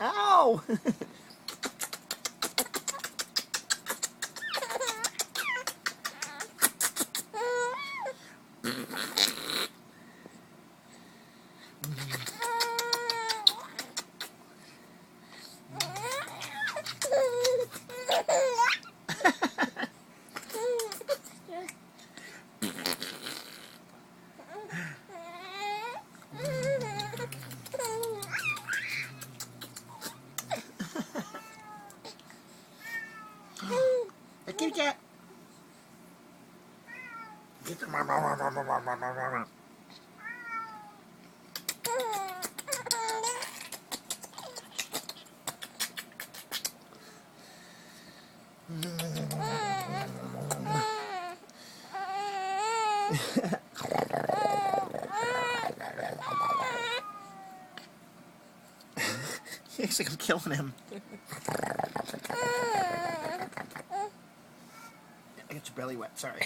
Ow! A kitty cat. Get the He looks like I'm killing him. I got your belly wet, sorry.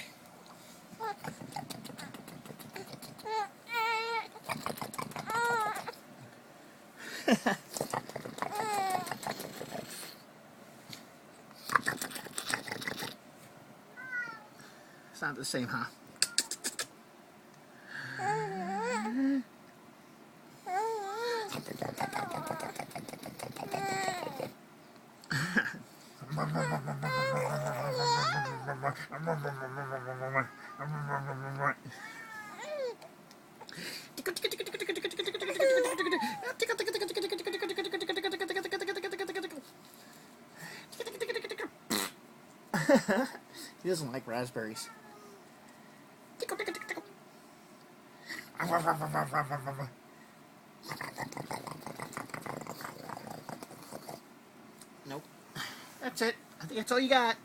It's not the same, huh? He doesn't like raspberries. Nope. That's it. I think that's all you got.